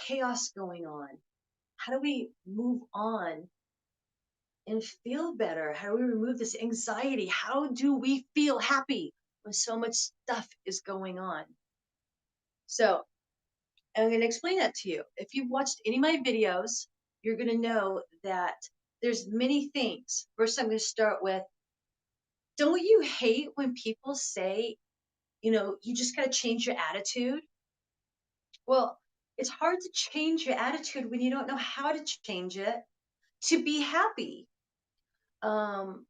chaos going on? How do we move on and feel better? How do we remove this anxiety? How do we feel happy when so much stuff is going on? So I'm going to explain that to you. If you've watched any of my videos, you're going to know that there's many things. First, I'm going to start with, don't you hate when people say, you just got to change your attitude? Well, it's hard to change your attitude when you don't know how to change it to be happy. Um,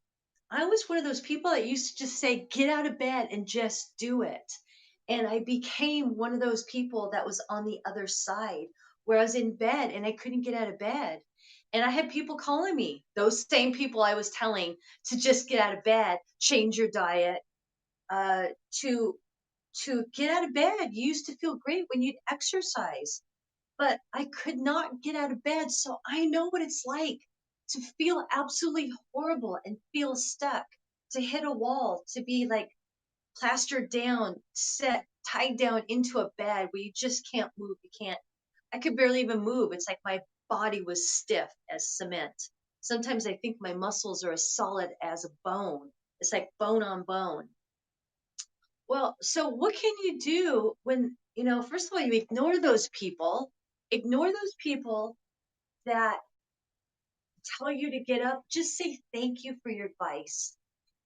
I was one of those people that used to just say, get out of bed and just do it. And I became one of those people that was on the other side where I was in bed and I couldn't get out of bed. And I had people calling me, those same people I was telling to just get out of bed, change your diet, uh, to get out of bed. You used to feel great when you'd exercise, but I could not get out of bed. So I know what it's like to feel absolutely horrible and feel stuck, to hit a wall, to be like plastered down, set, tied down into a bed where you just can't move. You can't, I could barely even move. It's like my body was stiff as cement. Sometimes I think my muscles are as solid as a bone. It's like bone on bone. Well, so what can you do when, first of all, you ignore those people that tell you to get up. Just say thank you for your advice,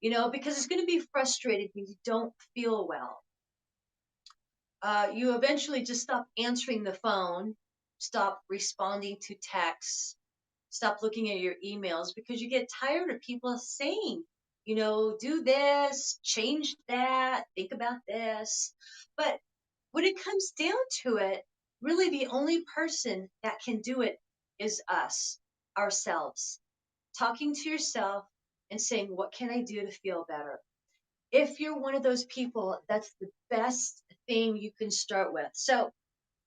because it's going to be frustrated when you don't feel well. You eventually just stop answering the phone, stop responding to texts, stop looking at your emails because you get tired of people saying, do this, change that, think about this. But when it comes down to it, really the only person that can do it is us, ourselves. Talking to yourself and saying, what can I do to feel better? If you're one of those people, that's the best thing you can start with. So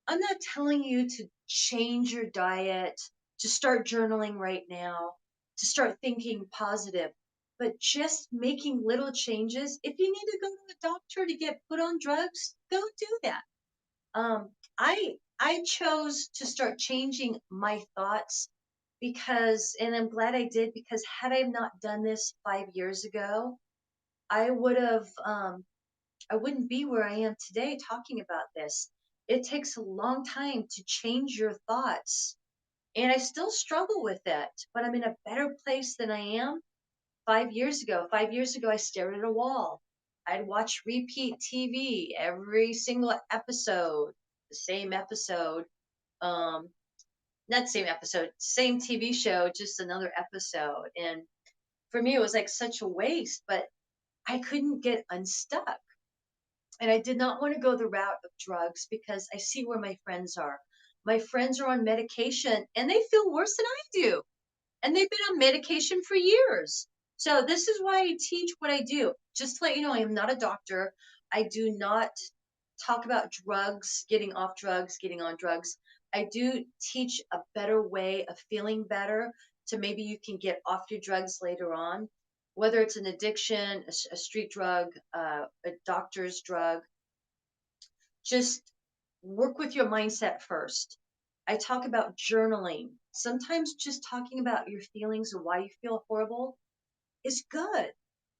I'm not telling you to change your diet, to start journaling right now, to start thinking positive, but just making little changes. If you need to go to a doctor to get put on drugs, go do that. I chose to start changing my thoughts because, and I'm glad I did, because had I not done this 5 years ago, I would have I wouldn't be where I am today talking about this. It takes a long time to change your thoughts, and I still struggle with it, but I'm in a better place than I am 5 years ago. 5 years ago, I stared at a wall. I'd watch repeat TV every single episode, the same episode. Um, Not same episode, same TV show, just another episode. And for me, it was like such a waste, but I couldn't get unstuck. And I did not want to go the route of drugs because I see where my friends are. My friends are on medication and they feel worse than I do. And they've been on medication for years. So this is why I teach what I do. Just to let you know, I am not a doctor. I do not talk about drugs, getting off drugs, getting on drugs. I do teach a better way of feeling better to maybe you can get off your drugs later on, whether it's an addiction, a street drug, a doctor's drug. Just work with your mindset first. I talk about journaling. Sometimes just talking about your feelings or why you feel horrible is good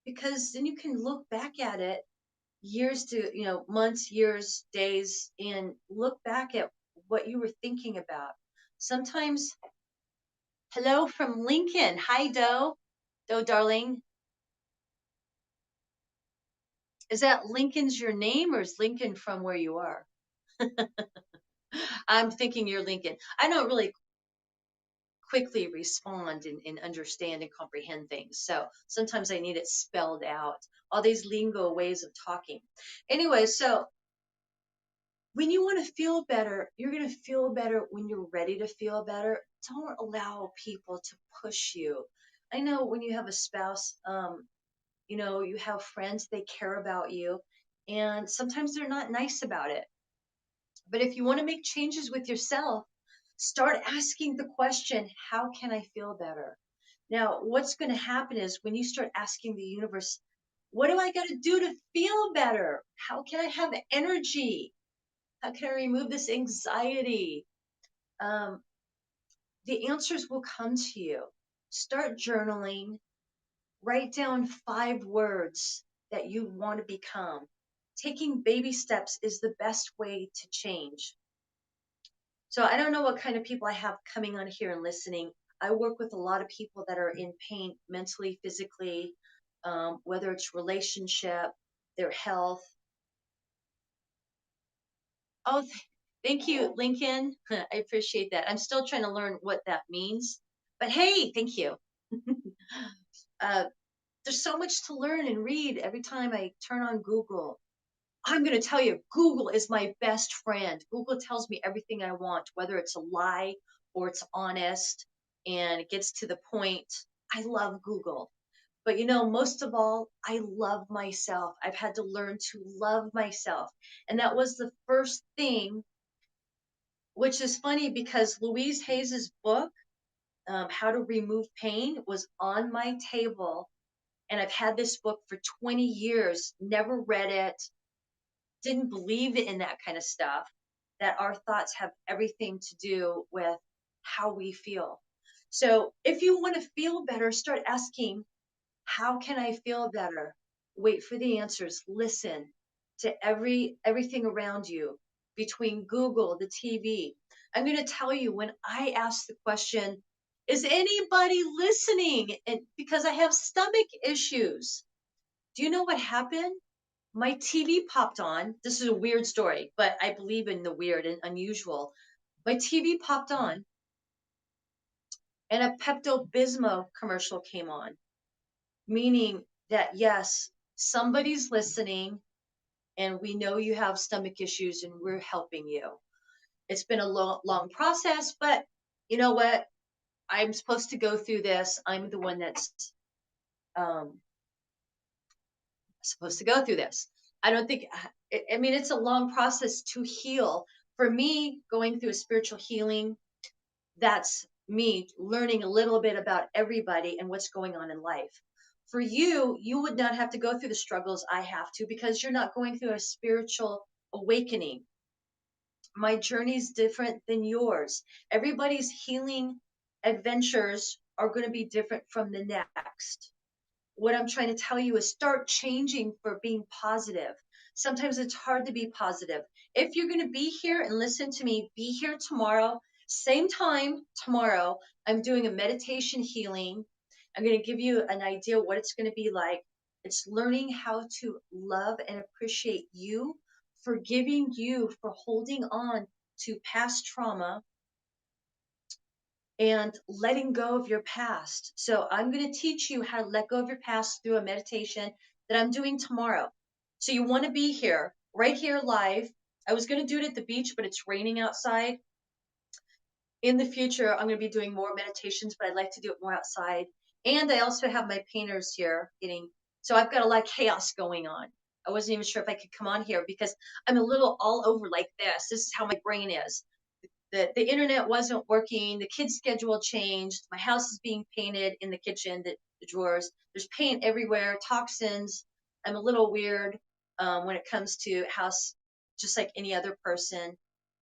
because then you can look back at it years to, months, years, days, and look back at what you were thinking about. Sometimes, hello from Lincoln. Hi, Doe. Doe, darling. Is that Lincoln's your name or is Lincoln from where you are? I'm thinking you're Lincoln. I don't really quickly respond and understand and comprehend things. So sometimes I need it spelled out. All these lingo ways of talking. Anyway, so when you want to feel better, you're going to feel better when you're ready to feel better. Don't allow people to push you. I know when you have a spouse, you have friends, they care about you, and sometimes they're not nice about it. But if you want to make changes with yourself, start asking the question, how can I feel better? Now, what's going to happen is when you start asking the universe, what do I got to do to feel better? How can I have energy? How can I remove this anxiety? Um, the answers will come to you. Start journaling. Write down 5 words that you want to become. Taking baby steps is the best way to change. So I don't know what kind of people I have coming on here and listening. I work with a lot of people that are in pain mentally, physically, whether it's relationship, their health. Oh, thank you, Lincoln. I appreciate that. I'm still trying to learn what that means, but hey, thank you. uh, there's so much to learn and read every time I turn on Google. I'm going to tell you, Google is my best friend. Google tells me everything I want, whether it's a lie or it's honest and it gets to the point. I love Google. But most of all, I love myself. I've had to learn to love myself. And that was the first thing, which is funny because Louise Hayes's book, How to Remove Pain, was on my table. And I've had this book for 20 years, never read it, didn't believe in that kind of stuff, that our thoughts have everything to do with how we feel. So if you want to feel better, start asking, how can I feel better? Wait for the answers. Listen to everything around you, between Google, the TV. I'm going to tell you, when I ask the question, is anybody listening? And because I have stomach issues, do you know what happened? My TV popped on. This is a weird story, but I believe in the weird and unusual. My TV popped on and a Pepto Bismol commercial came on, meaning that yes, somebody's listening and we know you have stomach issues and we're helping you. It's been a long process, but you know what? I'm supposed to go through this. I'm the one that's um, supposed to go through this. I don't think, I mean, it's a long process to heal. For me, going through a spiritual healing, that's me learning a little bit about everybody and what's going on in life. For you, you would not have to go through the struggles I have to because you're not going through a spiritual awakening. My journey's different than yours. Everybody's healing adventures are going to be different from the next. What I'm trying to tell you is start changing for being positive. Sometimes it's hard to be positive. If you're going to be here and listen to me, be here tomorrow, same time tomorrow. I'm doing a meditation healing. I'm going to give you an idea what it's going to be like. It's learning how to love and appreciate you, forgiving you for holding on to past trauma and letting go of your past. So I'm going to teach you how to let go of your past through a meditation that I'm doing tomorrow. So you want to be here, right here live. I was going to do it at the beach, but it's raining outside. In the future, I'm going to be doing more meditations, but I'd like to do it more outside. And I also have my painters here so I've got a lot of chaos going on. I wasn't even sure if I could come on here because I'm a little all over like this. This is how my brain is. The internet wasn't working, the kids' schedule changed, my house is being painted in the kitchen, the drawers, there's paint everywhere, toxins. I'm a little weird when it comes to house, just like any other person.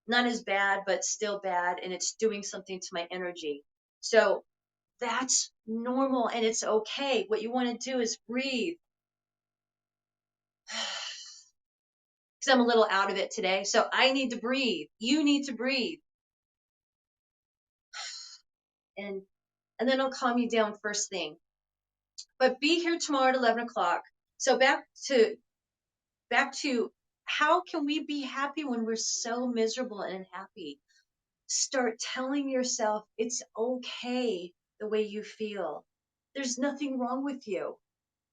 Not as bad, but still bad, and it's doing something to my energy. So that's normal and it's okay. What you want to do is breathe. Because I'm a little out of it today. So I need to breathe. You need to breathe. And and then it'll calm you down first thing. But be here tomorrow at 11 o'clock. So back to how can we be happy when we're so miserable and unhappy? Start telling yourself it's okay the way you feel. There's nothing wrong with you.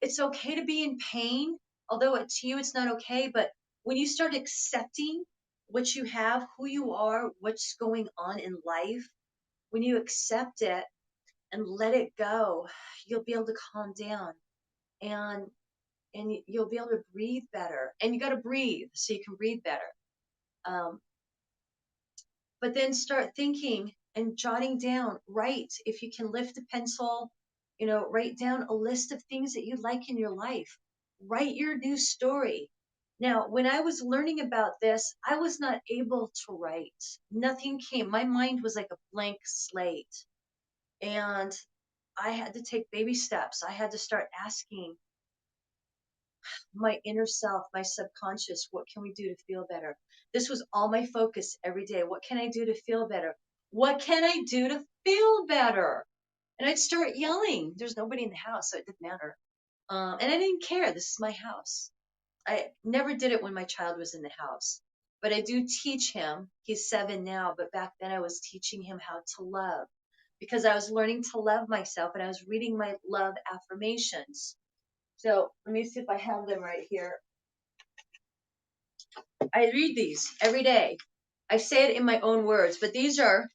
It's okay to be in pain, although to you it's not okay. But when you start accepting what you have, who you are, what's going on in life, when you accept it and let it go, you'll be able to calm down and you'll be able to breathe better. And you got to breathe so you can breathe better. Um, but then start thinking and jotting down. Write, if you can lift a pencil, write down a list of things that you like in your life. Write your new story. Now, when I was learning about this, I was not able to write. Nothing came. My mind was like a blank slate. And I had to take baby steps. I had to start asking my inner self, my subconscious, what can we do to feel better? This was all my focus every day. What can I do to feel better? What can I do to feel better? And I'd start yelling. There's nobody in the house, so it didn't matter. And I didn't care. This is my house. I never did it when my child was in the house, but I do teach him. He's 7 now, but back then I was teaching him how to love because I was learning to love myself and I was reading my love affirmations. So let me see if I have them right here. I read these every day. I say it in my own words, but these are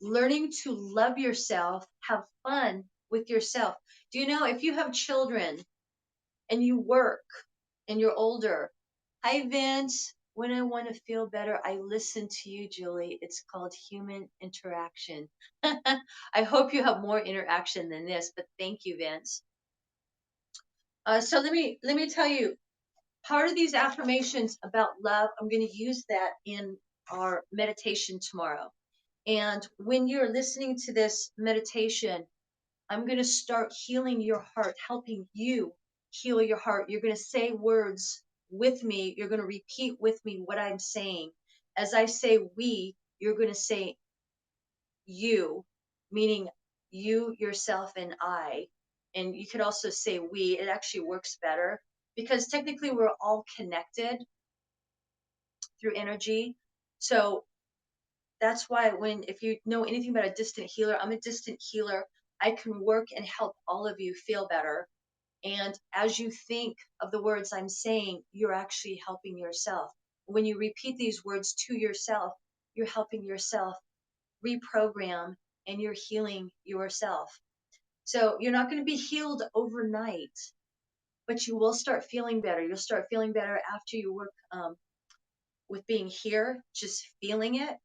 learning to love yourself, have fun with yourself. Do you know if you have children and you work and you're older? Hi, Vince. When I want to feel better, I listen to you, Julie. It's called human interaction. I hope you have more interaction than this, but thank you, Vince. So let me tell you, part of these affirmations about love, I'm going to use that in our meditation tomorrow. And when you're listening to this meditation, I'm going to start healing your heart, helping you heal your heart. You're going to say words with me. You're going to repeat with me what I'm saying. As I say we, you're going to say you, meaning you, yourself, and I. And you could also say we. It actually works better because technically we're all connected through energy. So that's why if you know anything about a distant healer, I'm a distant healer. I can work and help all of you feel better. And as you think of the words I'm saying, you're actually helping yourself. When you repeat these words to yourself, you're helping yourself reprogram and you're healing yourself. So you're not going to be healed overnight, but you will start feeling better. You'll start feeling better after you work with being here, just feeling it.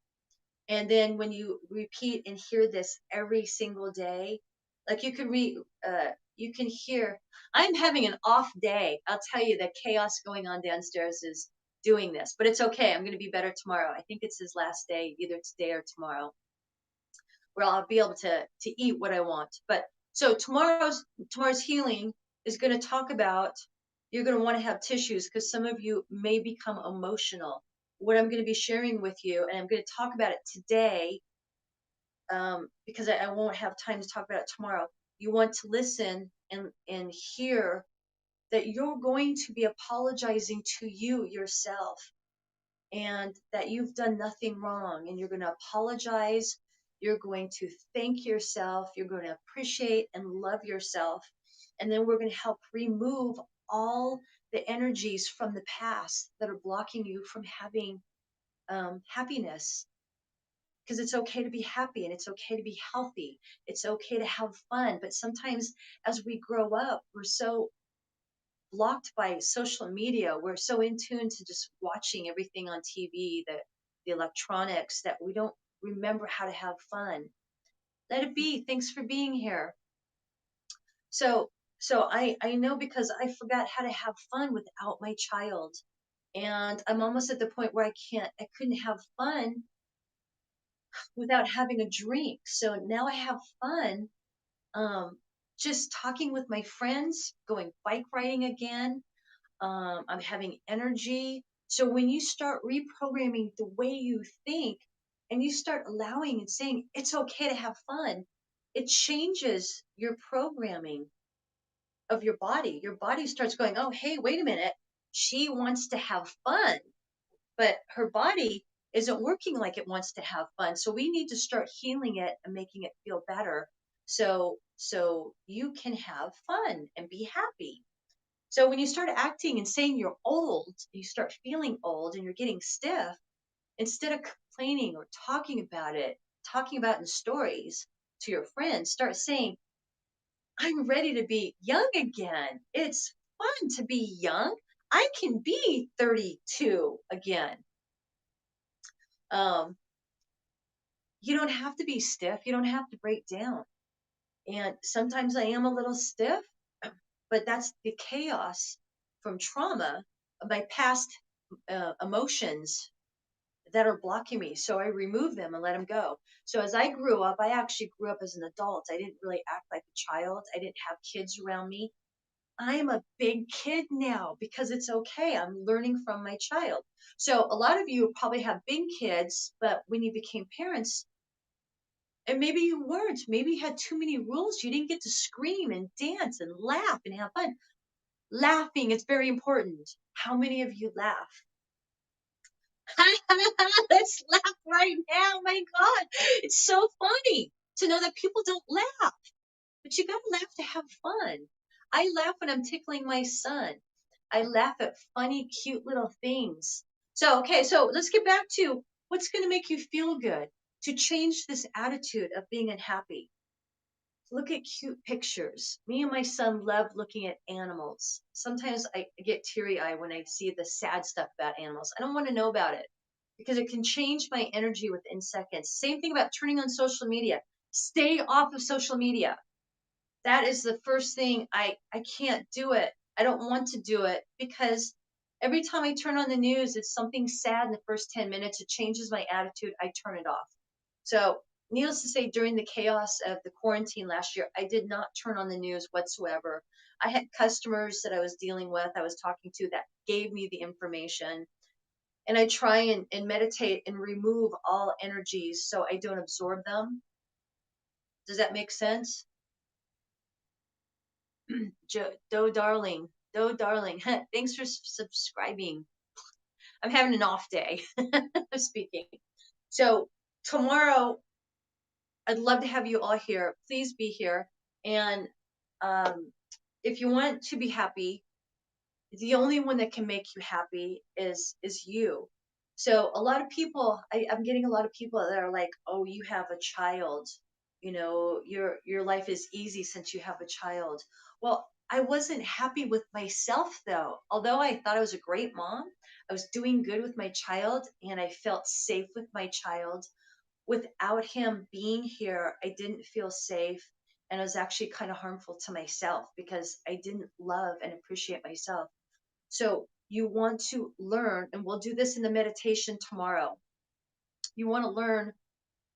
And then when you repeat and hear this every single day, like you can hear, I'm having an off day. I'll tell you, the chaos going on downstairs is doing this, but it's okay. I'm going to be better tomorrow. I think it's his last day, either today or tomorrow, where I'll be able to eat what I want. But so tomorrow's healing is going to talk about, you're going to want to have tissues because some of you may become emotional. What I'm going to be sharing with you, and I'm going to talk about it today, because I won't have time to talk about it tomorrow. You want to listen and hear that you're going to be apologizing to you yourself and that you've done nothing wrong, and you're going to apologize. You're going to thank yourself. You're going to appreciate and love yourself. And then we're going to help remove all the energies from the past that are blocking you from having happiness, because it's okay to be happy and it's okay to be healthy. It's okay to have fun. But sometimes as we grow up, we're so blocked by social media. We're so in tune to just watching everything on TV, the electronics, that we don't remember how to have fun. Let it be. Thanks for being here. So I know because I forgot how to have fun without my child. And I'm almost at the point where I couldn't have fun without having a drink. So now I have fun just talking with my friends, going bike riding again. I'm having energy. So when you start reprogramming the way you think and you start allowing and saying it's okay to have fun, it changes your programming of your body. Your body starts going, oh, hey, wait a minute. She wants to have fun, but her body isn't working like it wants to have fun. So we need to start healing it and making it feel better. So you can have fun and be happy. So when you start acting and saying you're old, you start feeling old and you're getting stiff, instead of complaining or talking about in stories to your friends, start saying, I'm ready to be young again. It's fun to be young. I can be 32 again. Um, you don't have to be stiff. You don't have to break down. And sometimes I am a little stiff, but that's the chaos from trauma my past emotions that are blocking me. So I remove them and let them go. So as I grew up, I actually grew up as an adult. I didn't really act like a child. I didn't have kids around me. I am a big kid now because it's okay. I'm learning from my child. So a lot of you probably have big kids, but when you became parents, and maybe you weren't, maybe you had too many rules. You didn't get to scream and dance and laugh and have fun. Laughing is very important. How many of you laugh? Let's laugh right now. My God, it's so funny to know that people don't laugh, but you got to laugh to have fun. I laugh when I'm tickling my son. I laugh at funny, cute little things. So, okay, so let's get back to what's going to make you feel good to change this attitude of being unhappy. Look at cute pictures. Me and my son love looking at animals. Sometimes I get teary eyed when I see the sad stuff about animals. I don't want to know about it because it can change my energy within seconds. Same thing about turning on social media. Stay off of social media. That is the first thing. I can't do it. I don't want to do it because every time I turn on the news, it's something sad in the first 10 minutes. It changes my attitude. I turn it off. So, needless to say, during the chaos of the quarantine last year, I did not turn on the news whatsoever. I had customers that I was dealing with, I was talking to that gave me the information. And I try and meditate and remove all energies so I don't absorb them. Does that make sense? Doe Darling, Doe Darling, thanks for subscribing. I'm having an off day of speaking. So, tomorrow, I'd love to have you all here. Please be here. And um, if you want to be happy, the only one that can make you happy is you. So a lot of people, I'm getting a lot of people that are like, "Oh, you have a child. You know, your life is easy since you have a child." Well, I wasn't happy with myself though. Although I thought I was a great mom, I was doing good with my child, and I felt safe with my child. Without him being here, I didn't feel safe. And it was actually kind of harmful to myself because I didn't love and appreciate myself. So you want to learn, and we'll do this in the meditation tomorrow. You want to learn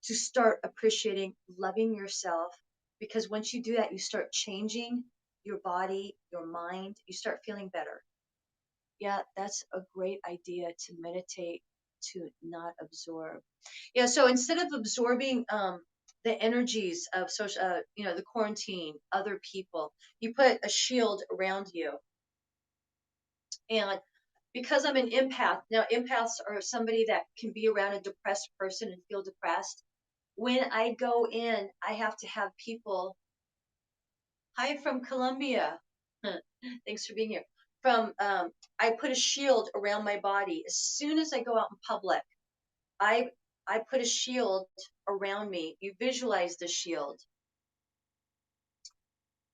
to start appreciating, loving yourself, because once you do that, you start changing your body, your mind, you start feeling better. Yeah, that's a great idea to meditate, to not absorb. Yeah, so instead of absorbing the energies of social, the quarantine, other people, you put a shield around you. And because I'm an empath, now empaths are somebody that can be around a depressed person and feel depressed. When I go in, I have to have people, hi from Colombia. Thanks for being here. I put a shield around my body. As soon as I go out in public, I I put a shield around me. You visualize the shield.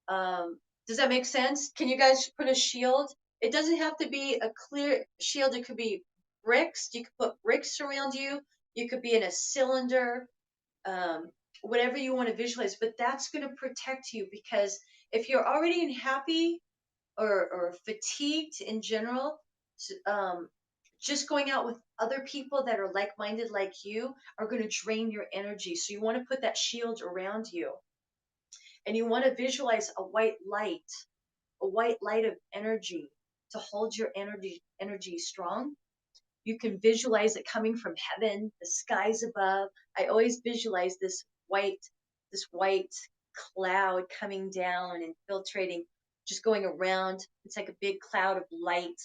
Does that make sense? Can you guys put a shield? It doesn't have to be a clear shield. It could be bricks. You could put bricks around you. You could be in a cylinder, um, whatever you want to visualize. But that's going to protect you because if you're already unhappy or fatigued in general, um, just going out with other people that are like-minded like you are going to drain your energy. So you want to put that shield around you, and you want to visualize a white light of energy to hold your energy strong. You can visualize it coming from heaven, the skies above. I always visualize this white cloud coming down and infiltrating, just going around. It's like a big cloud of light,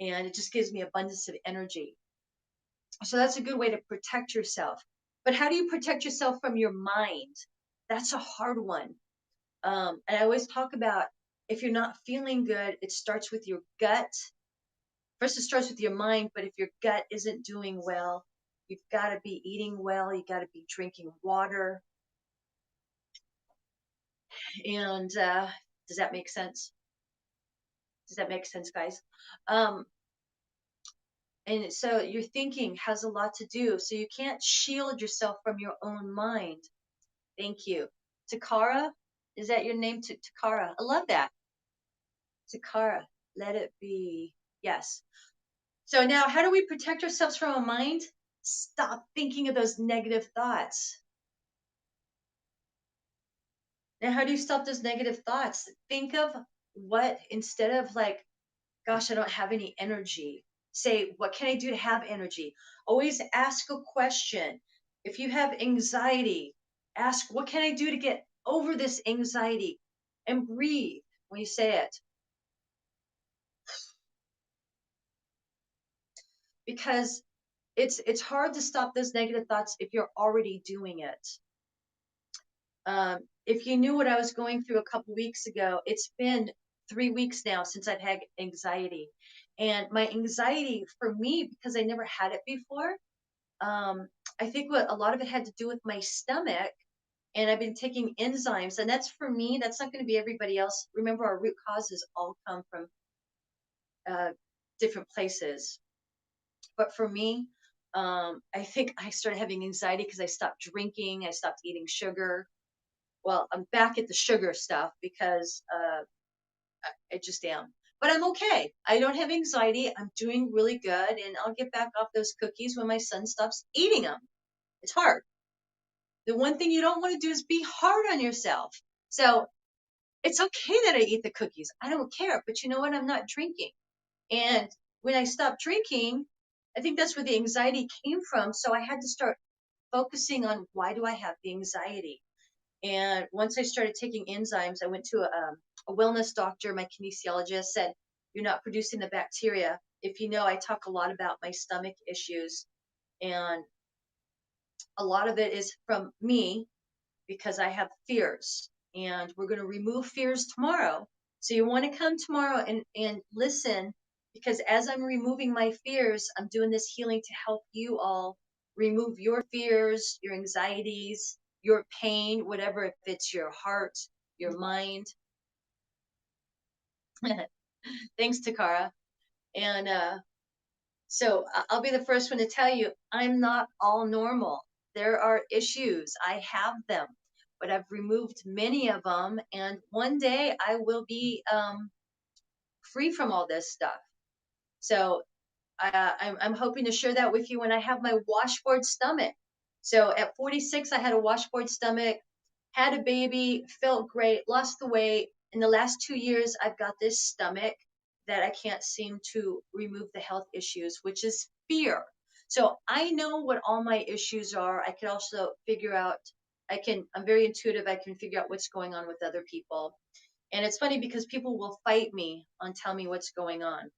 and it just gives me abundance of energy. So that's a good way to protect yourself. But how do you protect yourself from your mind? That's a hard one. And I always talk about, if you're not feeling good, it starts with your gut. First, it starts with your mind, but if your gut isn't doing well, you've got to be eating well, you got to be drinking water. And does that make sense? Does that make sense, guys? Um, and so your thinking has a lot to do. So you can't shield yourself from your own mind. Thank you. Takara, is that your name? Takara. I love that. Takara, let it be. Yes. So now, how do we protect ourselves from a mind? Stop thinking of those negative thoughts. Now, how do you stop those negative thoughts? Think of what, instead of like, gosh, I don't have any energy, say, what can I do to have energy? Always ask a question. If you have anxiety, ask, what can I do to get over this anxiety? And breathe when you say it. Because it's hard to stop those negative thoughts if you're already doing it. If you knew what I was going through a couple weeks ago, it's been 3 weeks now since I've had anxiety. And my anxiety, for me, because I never had it before, I think what a lot of it had to do with my stomach. And I've been taking enzymes, and that's for me, that's not going to be everybody else. Remember, our root causes all come from uh, different places. But for me, I think I started having anxiety because I stopped drinking, I stopped eating sugar. Well, I'm back at the sugar stuff because I just am. But I'm okay. I don't have anxiety. I'm doing really good, and I'll get back off those cookies when my son stops eating them. It's hard. The one thing you don't want to do is be hard on yourself. So it's okay that I eat the cookies. I don't care. But you know what? I'm not drinking. And when I stopped drinking, I think that's where the anxiety came from. So I had to start focusing on, why do I have the anxiety? And once I started taking enzymes, I went to a wellness doctor. My kinesiologist said, you're not producing the bacteria. If you know, I talk a lot about my stomach issues, and a lot of it is from me because I have fears. And we're going to remove fears tomorrow. So you want to come tomorrow and listen, because as I'm removing my fears, I'm doing this healing to help you all remove your fears, your anxieties, your pain, whatever, if it's your heart, your mind. Thanks, Takara. And so I'll be the first one to tell you, I'm not all normal. There are issues. I have them, but I've removed many of them. And one day I will be free from all this stuff. So I'm hoping to share that with you when I have my washboard stomach. So at 46, I had a washboard stomach, had a baby, felt great, lost the weight. In the last 2 years, I've got this stomach that I can't seem to remove the health issues, which is fear. So I know what all my issues are. I can also figure out, I'm very intuitive. I can figure out what's going on with other people. And it's funny because people will fight me on tell me what's going on.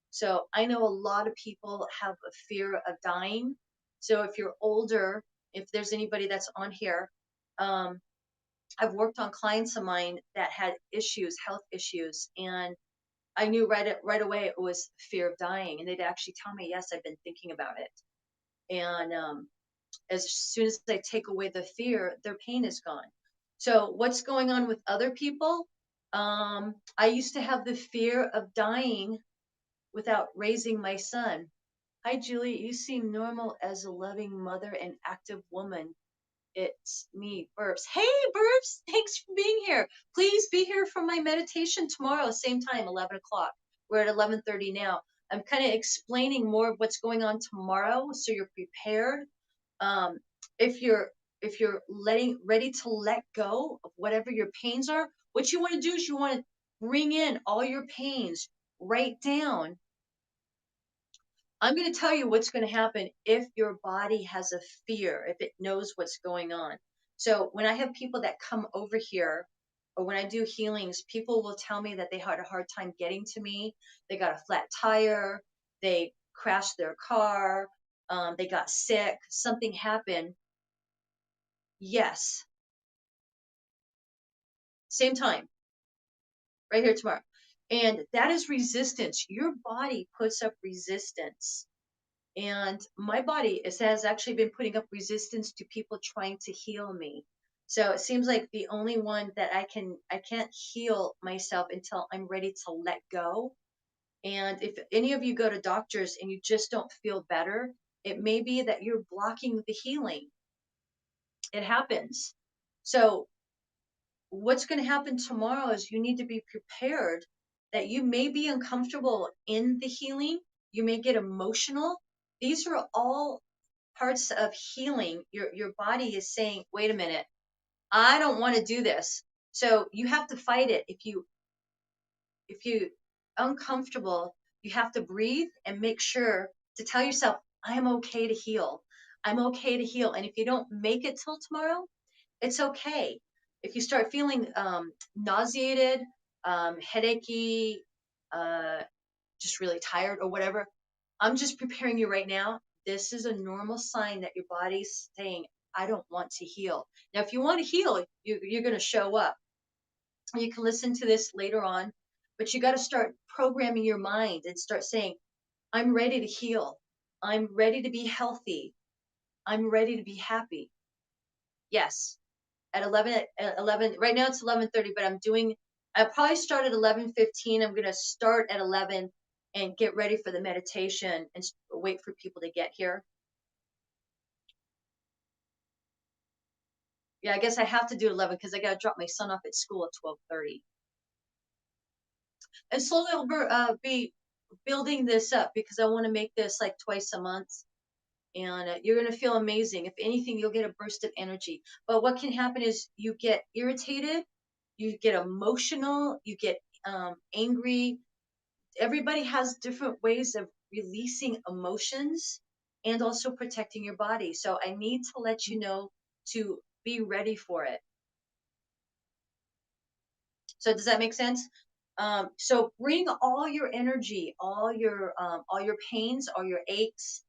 So I know a lot of people have a fear of dying. So if you're older, if there's anybody that's on here, um, I've worked on clients of mine that had issues, health issues, and I knew right away it was fear of dying, and they'd actually tell me, "Yes, I've been thinking about it." And as soon as I take away the fear, their pain is gone. So what's going on with other people? I used to have the fear of dying without raising my son. Hi, Julie. You seem normal as a loving mother and active woman. It's me, Burbs. Hey, Burbs. Thanks for being here. Please be here for my meditation tomorrow, same time, 11 o'clock. We're at 11:30 now. I'm kind of explaining more of what's going on tomorrow, so you're prepared. Um, if you're ready to let go of whatever your pains are, what you want to do is you want to bring in all your pains, write down. I'm going to tell you what's going to happen if your body has a fear, if it knows what's going on. So when I have people that come over here, or when I do healings, people will tell me that they had a hard time getting to me. They got a flat tire, they crashed their car, they got sick, something happened. Yes, same time, right here tomorrow. And that is resistance. Your body puts up resistance. And my body has actually been putting up resistance to people trying to heal me. So it seems like the only one that I can't heal myself until I'm ready to let go. And if any of you go to doctors and you just don't feel better, it may be that you're blocking the healing. It happens. So what's going to happen tomorrow is you need to be prepared that you may be uncomfortable in the healing. You may get emotional. These are all parts of healing. Your body is saying, wait a minute, I don't want to do this. So you have to fight it. If you uncomfortable, you have to breathe and make sure to tell yourself, I am okay to heal. I'm okay to heal. And if you don't make it till tomorrow, it's okay. If you start feeling nauseated, headachy, uh, just really tired or whatever, I'm just preparing you right now. This is a normal sign that your body's saying, I don't want to heal. Now, if you want to heal, you're going to show up. You can listen to this later on, but you got to start programming your mind and start saying, I'm ready to heal. I'm ready to be healthy. I'm ready to be happy. Yes. At 11, right now it's 11:30, but I'll probably start at 11:15. I'm going to start at 11 and get ready for the meditation and wait for people to get here. Yeah, I guess I have to do 11 because I got to drop my son off at school at 12:30. And slowly I'll be building this up because I want to make this like twice a month. And you're going to feel amazing. If anything, you'll get a burst of energy. But what can happen is you get irritated, you get emotional, you get angry. Everybody has different ways of releasing emotions and also protecting your body. So I need to let you know to be ready for it. So does that make sense? So bring all your energy, all your pains, all your aches,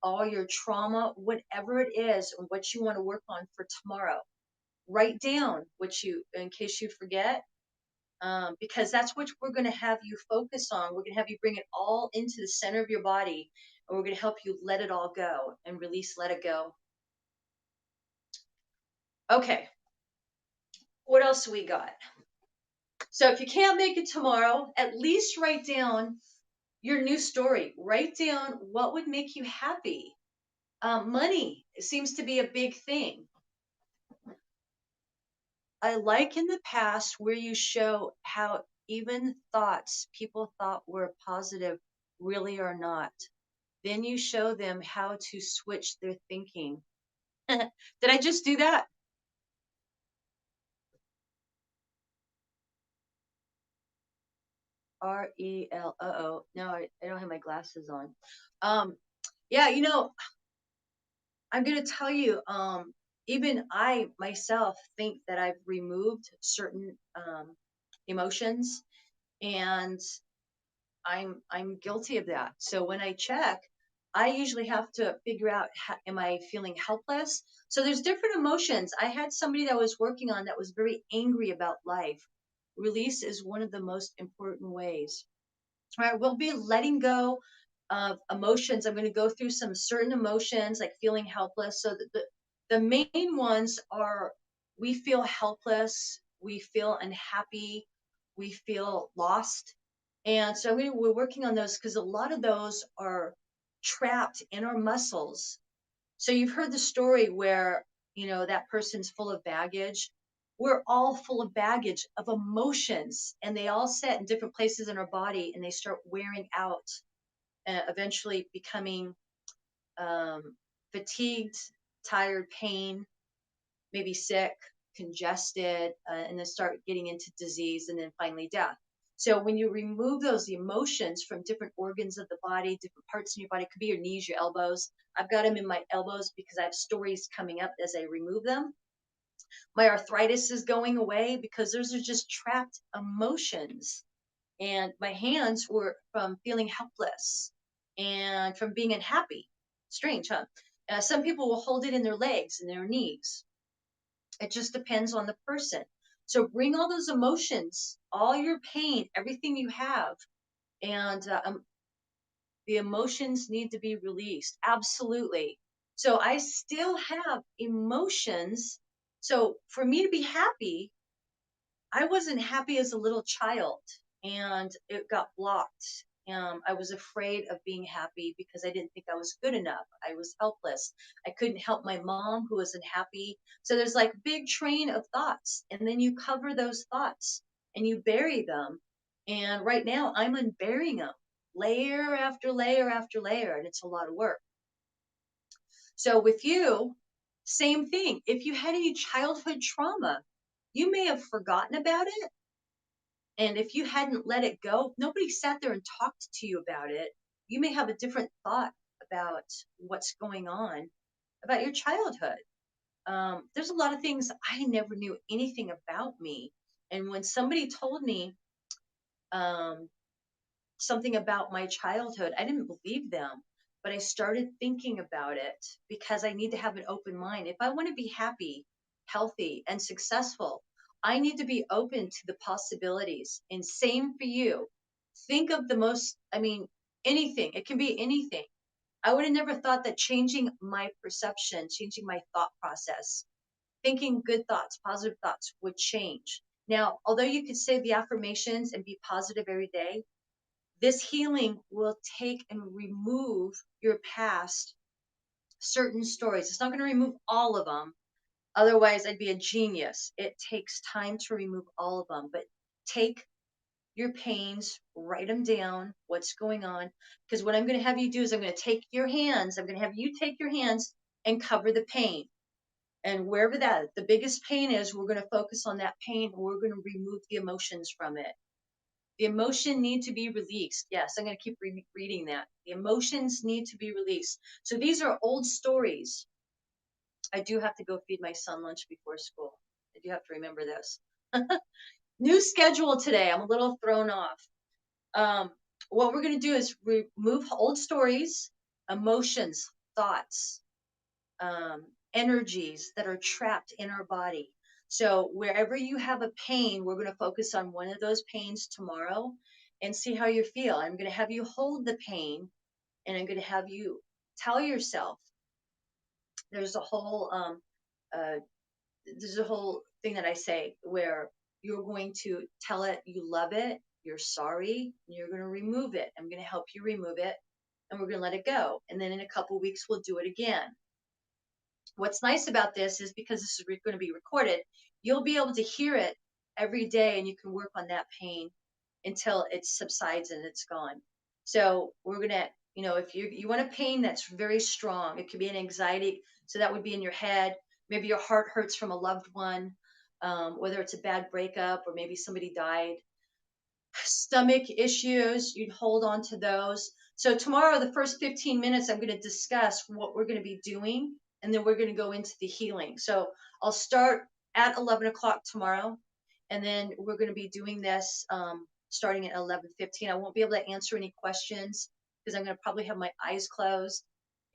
all your trauma, whatever it is, and what you want to work on for tomorrow. Write down what you, in case you forget, because that's what we're going to have you focus on. We're going to have you bring it all into the center of your body, and we're going to help you let it all go and release, let it go. Okay, what else we got? So if you can't make it tomorrow, at least write down your new story. Write down what would make you happy. Money seems to be a big thing. I like in the past where you show how even thoughts people thought were positive really are not. Then you show them how to switch their thinking. Did I just do that? REL. Uh-oh. No, I don't have my glasses on. Yeah, I'm going to tell you, even I myself think that I've removed certain emotions, and I'm guilty of that. So when I check, I usually have to figure out, am I feeling helpless? So there's different emotions. I had somebody that I was working on that was very angry about life. Release is one of the most important ways. All right, we'll be letting go of emotions. I'm going to go through some certain emotions like feeling helpless. So the main ones are we feel helpless, we feel unhappy, we feel lost. And so we're working on those because a lot of those are trapped in our muscles. So you've heard the story where, that person's full of baggage. We're all full of baggage of emotions, and they all sit in different places in our body and they start wearing out, eventually becoming fatigued, tired, pain, maybe sick, congested, and then start getting into disease and then finally death. So when you remove those emotions from different organs of the body, different parts in your body, it could be your knees, your elbows. I've got them in my elbows because I have stories coming up as I remove them. My arthritis is going away because those are just trapped emotions. And my hands were from feeling helpless and from being unhappy. Strange, huh? Some people will hold it in their legs and their knees. It just depends on the person. So bring all those emotions, all your pain, everything you have, and the emotions need to be released. Absolutely. So I still have emotions. So for me to be happy, I wasn't happy as a little child, and it got blocked. I was afraid of being happy because I didn't think I was good enough. I was helpless. I couldn't help my mom who wasn't happy. So there's like big train of thoughts, and then you cover those thoughts and you bury them. And right now I'm unburying them layer after layer after layer, and it's a lot of work. So with you, same thing. If you had any childhood trauma, you may have forgotten about it. And if you hadn't let it go, nobody sat there and talked to you about it. You may have a different thought about what's going on about your childhood. There's a lot of things I never knew anything about me. And when somebody told me um, something about my childhood, I didn't believe them, but I started thinking about it because I need to have an open mind. If I want to be happy, healthy, and successful, I need to be open to the possibilities. And same for you. Think of the most, I mean, anything, it can be anything. I would have never thought that changing my perception, changing my thought process, thinking good thoughts, positive thoughts would change. Now, although you could say the affirmations and be positive every day, this healing will take and remove your past certain stories. It's not going to remove all of them. Otherwise, I'd be a genius. It takes time to remove all of them, but take your pains, write them down, what's going on. Because what I'm going to have you do is I'm going to take your hands, I'm going to have you take your hands and cover the pain. And wherever that, the biggest pain is, we're going to focus on that pain. We're going to remove the emotions from it. The emotion need to be released. Yes, I'm going to keep reading that. The emotions need to be released. So these are old stories. I do have to go feed my son lunch before school. I do have to remember this. New schedule today. I'm a little thrown off. Um, what we're going to do is remove old stories, emotions, thoughts, um, energies that are trapped in our body. So wherever you have a pain, we're going to focus on one of those pains tomorrow and see how you feel. I'm going to have you hold the pain, and I'm going to have you tell yourself there's a whole uh, there's a whole thing that I say where you're going to tell it you love it, you're sorry, and you're going to remove it. I'm going to help you remove it, and we're going to let it go. And then in a couple weeks, we'll do it again. What's nice about this is because this is going to be recorded, you'll be able to hear it every day, and you can work on that pain until it subsides and it's gone. So we're going to, if you want a pain that's very strong, it could be an anxiety. So that would be in your head. Maybe your heart hurts from a loved one, whether it's a bad breakup or maybe somebody died. Stomach issues, you'd hold on to those. So tomorrow, the first 15 minutes, I'm going to discuss what we're going to be doing, and then we're going to go into the healing. So I'll start at 11 o'clock tomorrow, and then we're going to be doing this starting at 11:15. I won't be able to answer any questions because I'm going to probably have my eyes closed,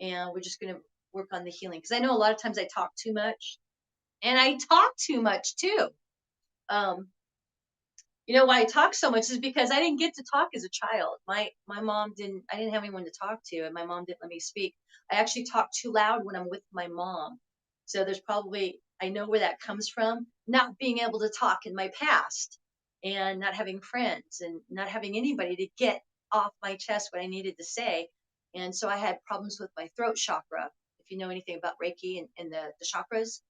and we're just going to work on the healing. Because I know a lot of times I talk too much, and I talk too much too. Um, why I talk so much is because I didn't get to talk as a child. My mom didn't. I didn't have anyone to talk to, and my mom didn't let me speak. I actually talk too loud when I'm with my mom. So there's probably, I know where that comes from. Not being able to talk in my past, and not having friends, and not having anybody to get off my chest what I needed to say. And so I had problems with my throat chakra. If you know anything about Reiki and the chakras,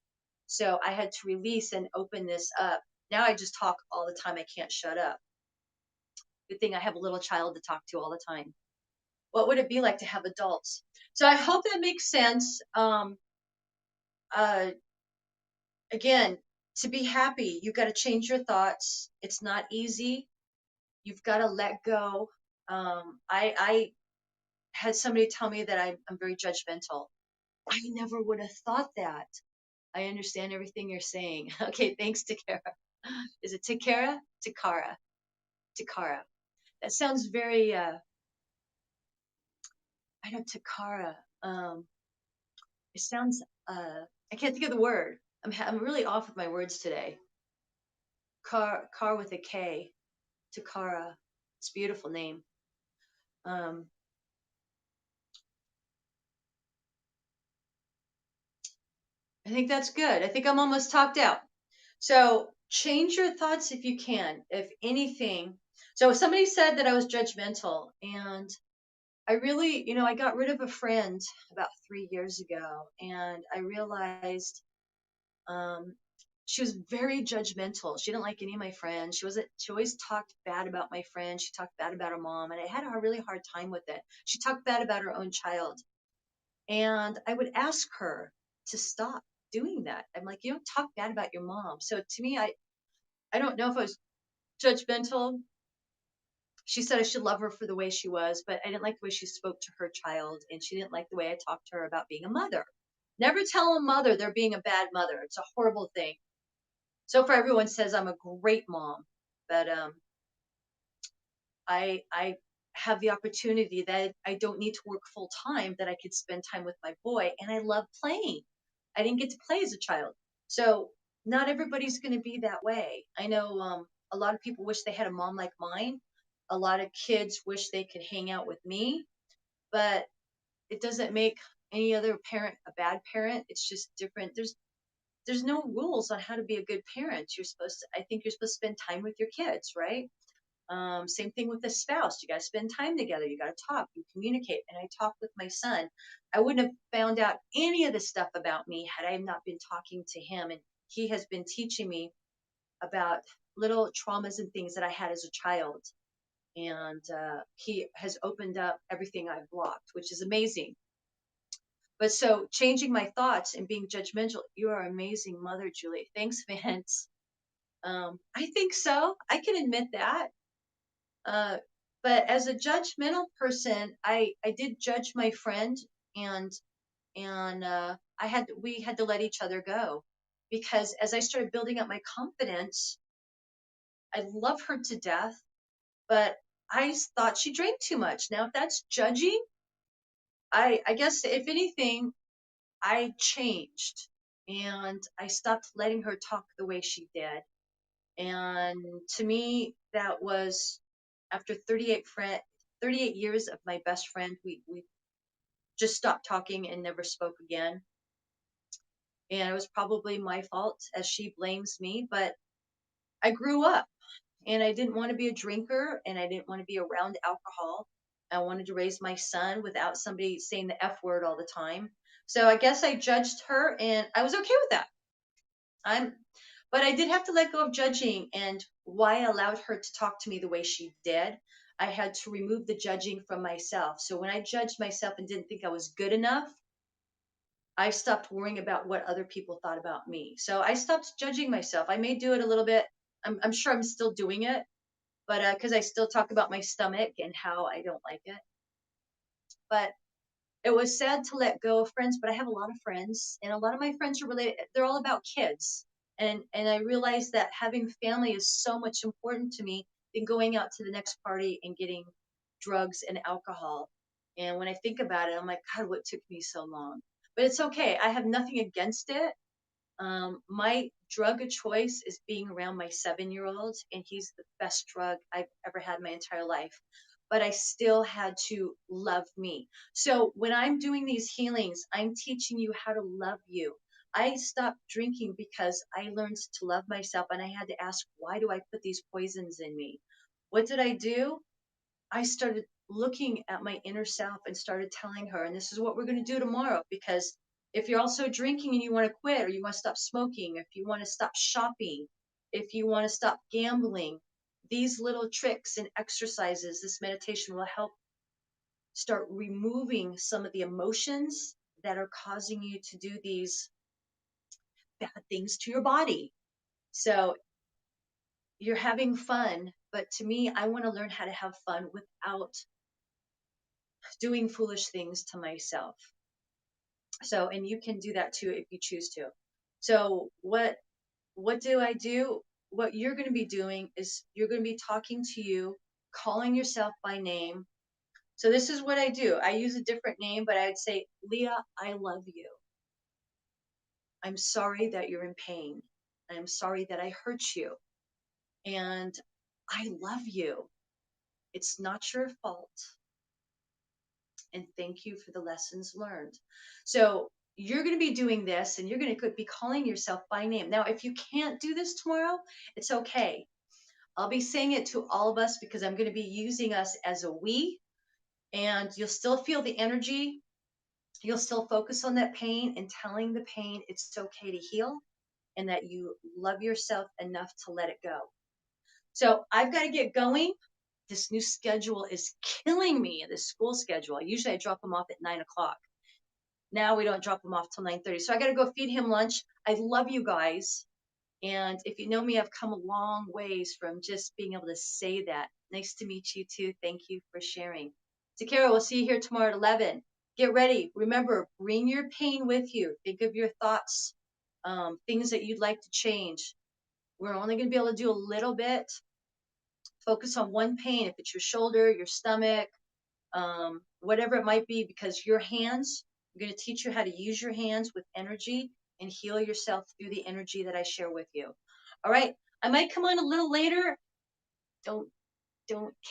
so I had to release and open this up. Now I just talk all the time. I can't shut up. Good thing I have a little child to talk to all the time. What would it be like to have adults? So I hope that makes sense. Uh, Again, to be happy, you've got to change your thoughts. It's not easy. You've got to let go. I had somebody tell me that I'm very judgmental. I never would have thought that. I understand everything you're saying. Okay, thanks, Takara. Is it Takara? Takara. Takara. That sounds very I know Takara. It sounds I can't think of the word. I'm really off with my words today. Car with a K. Takara. It's a beautiful name. Um I think that's good. I think I'm almost talked out. So change your thoughts if you can, if anything. So somebody said that I was judgmental, and I really, I got rid of a friend about 3 years ago, and I realized um, she was very judgmental. She didn't like any of my friends. She always talked bad about my friends. She talked bad about her mom, and I had a really hard time with it. She talked bad about her own child. And I would ask her to stop doing that. I'm like, you don't talk bad about your mom. So to me, I don't know if I was judgmental. She said I should love her for the way she was, but I didn't like the way she spoke to her child, and she didn't like the way I talked to her about being a mother. Never tell a mother they're being a bad mother. It's a horrible thing. So far, everyone says I'm a great mom, but I have the opportunity that I don't need to work full time, that I could spend time with my boy, and I love playing. I didn't get to play as a child, so not everybody's going to be that way. I know a lot of people wish they had a mom like mine. A lot of kids wish they could hang out with me, but it doesn't make any other parent a bad parent. It's just different. There's no rules on how to be a good parent. I think you're supposed to spend time with your kids, right? Same thing with a spouse. You got to spend time together. You got to talk. You communicate. And I talk with my son. I wouldn't have found out any of this stuff about me had I not been talking to him. And he has been teaching me about little traumas and things that I had as a child. And he has opened up everything I've blocked, which is amazing. But so changing my thoughts and being judgmental, you are an amazing mother, Julie. Thanks, Vance. I think so. I can admit that. Uh, but as a judgmental person, I did judge my friend, and we had to let each other go, because as I started building up my confidence, I love her to death, but I thought she drank too much. Now, if that's judging, I guess if anything, I changed, and I stopped letting her talk the way she did. And to me, that was after 38 years of my best friend. We just stopped talking and never spoke again. And it was probably my fault, as she blames me, but I grew up, and I didn't want to be a drinker, and I didn't want to be around alcohol. I wanted to raise my son without somebody saying the F word all the time. So I guess I judged her, and I was okay with that. I'm but I did have to let go of judging, and why I allowed her to talk to me the way she did. I had to remove the judging from myself. So when I judged myself and didn't think I was good enough, I stopped worrying about what other people thought about me. So I stopped judging myself. I may do it a little bit. I'm sure I'm still doing it, but because I still talk about my stomach and how I don't like it. But it was sad to let go of friends, but I have a lot of friends, and a lot of my friends are related. They're all about kids, and I realized that having family is so much important to me than going out to the next party and getting drugs and alcohol. And when I think about it, I'm like, God, what took me so long? But it's okay. I have nothing against it. My drug of choice is being around my 7-year-old, and he's the best drug I've ever had my entire life. But I still had to love me. So when I'm doing these healings, I'm teaching you how to love you. I stopped drinking because I learned to love myself, and I had to ask, why do I put these poisons in me? What did I do? I started looking at my inner self and started telling her, and this is what we're going to do tomorrow. Because if you're also drinking and you want to quit, or you want to stop smoking, if you want to stop shopping, if you want to stop gambling, these little tricks and exercises, this meditation will help start removing some of the emotions that are causing you to do these bad things to your body. So you're having fun, but to me, I want to learn how to have fun without doing foolish things to myself. So, and you can do that too if you choose to. So what do I do? What you're going to be doing is you're going to be talking to you, calling yourself by name. So this is what I do. I use a different name, but I'd say, Leah, I love you. I'm sorry that you're in pain. I'm sorry that I hurt you. And I love you. It's not your fault. And thank you for the lessons learned. So you're going to be doing this, and you're going to be calling yourself by name. Now, if you can't do this tomorrow, it's okay. I'll be saying it to all of us, because I'm going to be using us as a we, and you'll still feel the energy. You'll still focus on that pain and telling the pain it's okay to heal. and that you love yourself enough to let it go. So I've got to get going. This new schedule is killing me, this school schedule. Usually I drop them off at 9 o'clock. Now we don't drop them off till 9:30. So I got to go feed him lunch. I love you guys. And if you know me, I've come a long ways from just being able to say that. Nice to meet you too. Thank you for sharing. Takara, we'll see you here tomorrow at 11. Get ready. Remember, bring your pain with you. Think of your thoughts, things that you'd like to change. We're only going to be able to do a little bit. Focus on one pain. If it's your shoulder, your stomach, whatever it might be, because your hands, I'm going to teach you how to use your hands with energy and heal yourself through the energy that I share with you. All right. I might come on a little later. Don't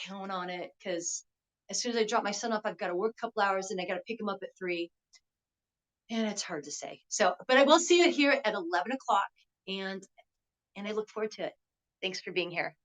count on it, because as soon as I drop my son off, I've got to work a couple hours and I got to pick him up at 3. And it's hard to say. So, but I will see you here at 11 o'clock, and I look forward to it. Thanks for being here.